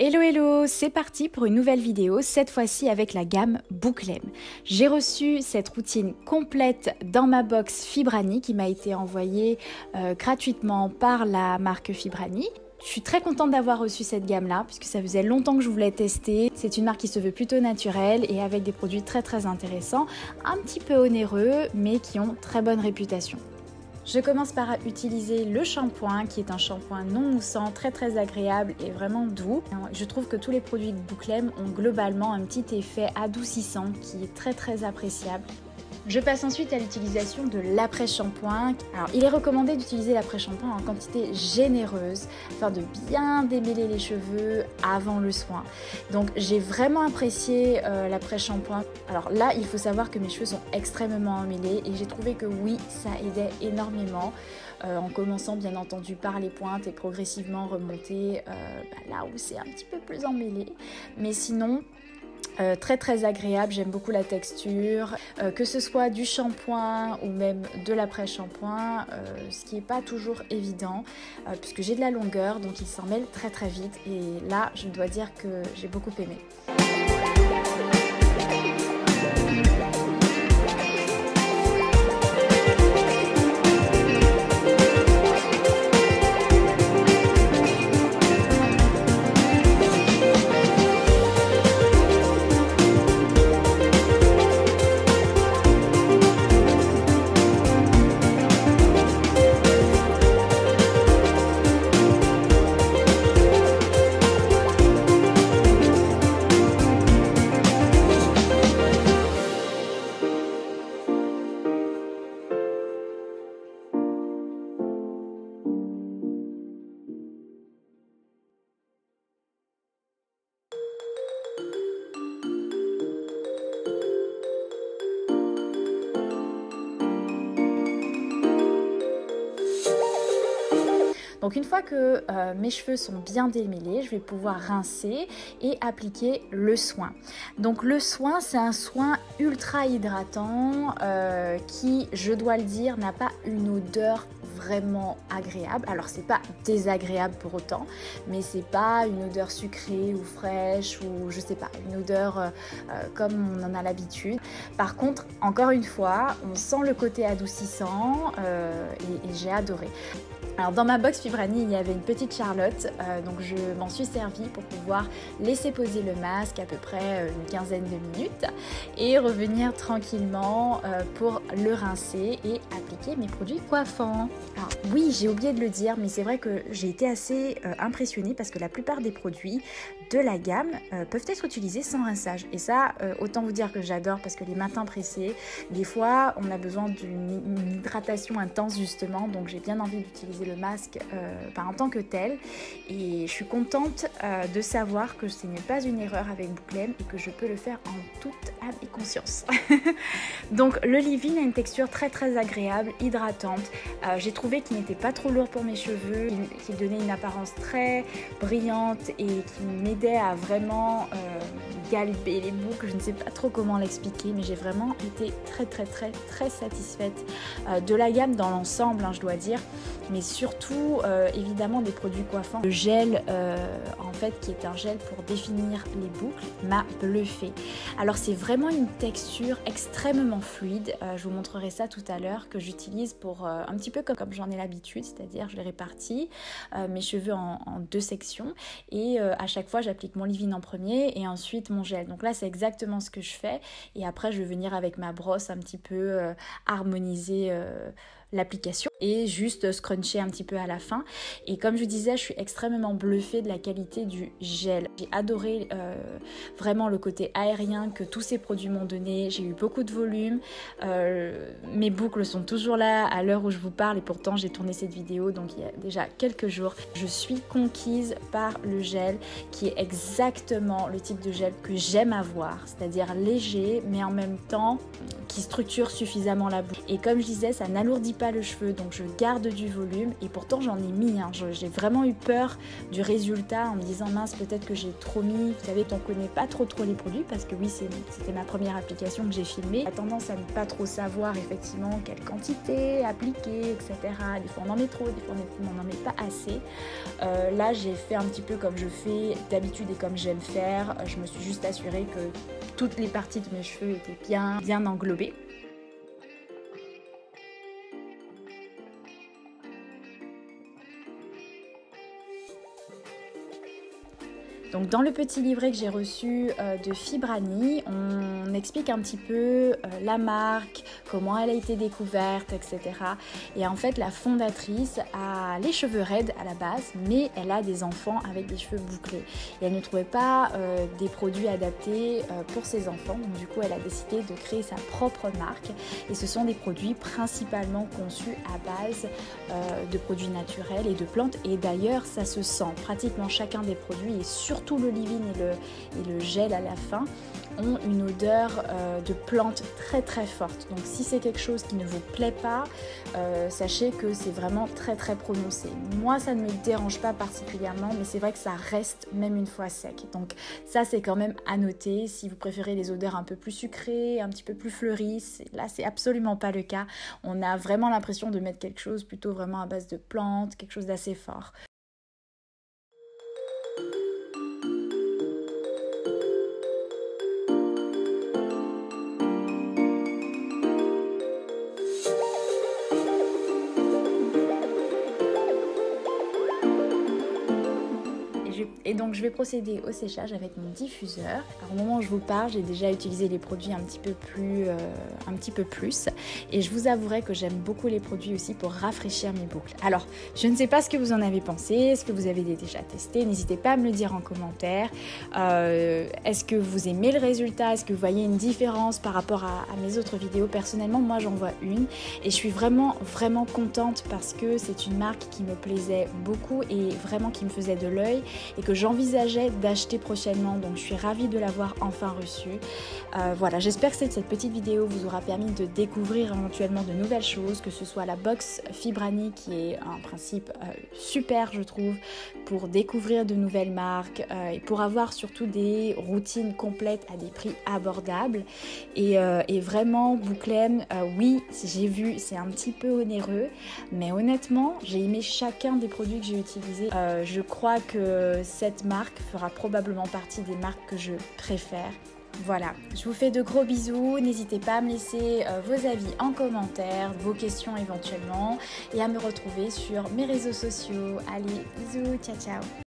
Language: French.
Hello hello, c'est parti pour une nouvelle vidéo, cette fois-ci avec la gamme Bouclem. J'ai reçu cette routine complète dans ma box Fibrani qui m'a été envoyée gratuitement par la marque Fibrani. Je suis très contente d'avoir reçu cette gamme-là puisque ça faisait longtemps que je voulais tester. C'est une marque qui se veut plutôt naturelle et avec des produits très intéressants, un petit peu onéreux mais qui ont très bonne réputation. Je commence par utiliser le shampoing qui est un shampoing non moussant, très agréable et vraiment doux. Je trouve que tous les produits de Bouclem ont globalement un petit effet adoucissant qui est très appréciable. Je passe ensuite à l'utilisation de l'après-shampoing. Alors, il est recommandé d'utiliser l'après-shampoing en quantité généreuse afin de bien démêler les cheveux avant le soin. Donc, j'ai vraiment apprécié l'après-shampoing. Alors là, il faut savoir que mes cheveux sont extrêmement emmêlés et j'ai trouvé que oui, ça aidait énormément. En commençant bien entendu par les pointes et progressivement remonter là où c'est un petit peu plus emmêlé. Mais sinon, très agréable, j'aime beaucoup la texture, que ce soit du shampoing ou même de l'après-shampoing, ce qui n'est pas toujours évident puisque j'ai de la longueur donc il s'en mêle très vite et là je dois dire que j'ai beaucoup aimé. Donc une fois que mes cheveux sont bien démêlés, je vais pouvoir rincer et appliquer le soin. Donc le soin, c'est un soin ultra hydratant qui, je dois le dire, n'a pas une odeur vraiment agréable. Alors c'est pas désagréable pour autant, mais c'est pas une odeur sucrée ou fraîche ou je sais pas, une odeur comme on en a l'habitude. Par contre, encore une fois, on sent le côté adoucissant et j'ai adoré. Alors dans ma box Fibrani, il y avait une petite Charlotte, donc je m'en suis servie pour pouvoir laisser poser le masque à peu près une quinzaine de minutes et revenir tranquillement pour le rincer et appliquer mes produits coiffants. Alors oui, j'ai oublié de le dire, mais c'est vrai que j'ai été assez impressionnée parce que la plupart des produits de la gamme peuvent être utilisés sans rinçage. Et ça, autant vous dire que j'adore parce que les matins pressés, des fois, on a besoin d'une hydratation intense justement, donc j'ai bien envie d'utiliser le masque en tant que tel et je suis contente de savoir que ce n'est pas une erreur avec Bouclem et que je peux le faire en toute âme et conscience. Donc le leave-in a une texture très agréable, hydratante. J'ai trouvé qu'il n'était pas trop lourd pour mes cheveux, qu'il donnait une apparence très brillante et qui m'aidait à vraiment galber les boucles. Je ne sais pas trop comment l'expliquer, mais j'ai vraiment été très satisfaite de la gamme dans l'ensemble, hein, je dois dire, mais surtout évidemment des produits coiffants. Le gel en fait qui est un gel pour définir les boucles m'a bluffé. Alors c'est vraiment une texture extrêmement fluide, je vous montrerai ça tout à l'heure, que j'utilise pour un petit peu comme j'en ai l'habitude, c'est-à-dire je les répartis mes cheveux en deux sections et à chaque fois j'applique mon leave-in en premier et ensuite mon gel. Donc là c'est exactement ce que je fais et après je vais venir avec ma brosse un petit peu harmoniser l'application et juste scruncher un petit peu à la fin. Et comme je disais, je suis extrêmement bluffée de la qualité du gel. J'ai adoré vraiment le côté aérien que tous ces produits m'ont donné. J'ai eu beaucoup de volume. Mes boucles sont toujours là à l'heure où je vous parle et pourtant j'ai tourné cette vidéo donc il y a déjà quelques jours. Je suis conquise par le gel qui est exactement le type de gel que j'aime avoir, c'est-à-dire léger mais en même temps qui structure suffisamment la boucle. Et comme je disais, ça n'alourdit pas le cheveu, donc je garde du volume et pourtant j'en ai mis, hein. J'ai vraiment eu peur du résultat en me disant mince, peut-être que j'ai trop mis. Vous savez, on connaît pas trop les produits parce que oui, c'était ma première application que j'ai filmée. J'ai tendance à ne pas trop savoir effectivement quelle quantité appliquer, etc. Des fois on en met trop, des fois on n'en met pas assez. Là j'ai fait un petit peu comme je fais d'habitude et comme j'aime faire. Je me suis juste assurée que toutes les parties de mes cheveux étaient bien englobées. Donc dans le petit livret que j'ai reçu de Fibrani, on explique un petit peu la marque, comment elle a été découverte, etc. Et en fait, la fondatrice a les cheveux raides à la base, mais elle a des enfants avec des cheveux bouclés. Et elle ne trouvait pas des produits adaptés pour ses enfants. Donc du coup, elle a décidé de créer sa propre marque. Et ce sont des produits principalement conçus à base de produits naturels et de plantes. Et d'ailleurs, ça se sent. Pratiquement chacun des produits, et surtout le leave-in et le gel à la fin, ont une odeur de plante très forte. Donc si c'est quelque chose qui ne vous plaît pas, sachez que c'est vraiment très prononcé. Moi ça ne me dérange pas particulièrement, mais c'est vrai que ça reste même une fois sec. Donc ça c'est quand même à noter. Si vous préférez les odeurs un peu plus sucrées, un petit peu plus fleuries, là c'est absolument pas le cas. On a vraiment l'impression de mettre quelque chose plutôt vraiment à base de plantes, quelque chose d'assez fort. Et donc je vais procéder au séchage avec mon diffuseur. Alors, au moment où je vous parle, j'ai déjà utilisé les produits un petit peu plus. Et je vous avouerai que j'aime beaucoup les produits aussi pour rafraîchir mes boucles. Alors, je ne sais pas ce que vous en avez pensé. Est-ce que vous avez déjà testé? N'hésitez pas à me le dire en commentaire. Est-ce que vous aimez le résultat? Est-ce que vous voyez une différence par rapport à mes autres vidéos? Personnellement, moi j'en vois une. Et je suis vraiment contente parce que c'est une marque qui me plaisait beaucoup et vraiment qui me faisait de l'œil et que j'envisageais d'acheter prochainement, donc je suis ravie de l'avoir enfin reçue. Voilà, j'espère que cette petite vidéo vous aura permis de découvrir éventuellement de nouvelles choses, que ce soit la box Fibrani qui est un principe super je trouve pour découvrir de nouvelles marques et pour avoir surtout des routines complètes à des prix abordables et vraiment Bouclem, oui j'ai vu c'est un petit peu onéreux, mais honnêtement j'ai aimé chacun des produits que j'ai utilisés. Je crois que cette marque fera probablement partie des marques que je préfère. Voilà, je vous fais de gros bisous, n'hésitez pas à me laisser vos avis en commentaire, vos questions éventuellement et à me retrouver sur mes réseaux sociaux. Allez, bisous, ciao ciao.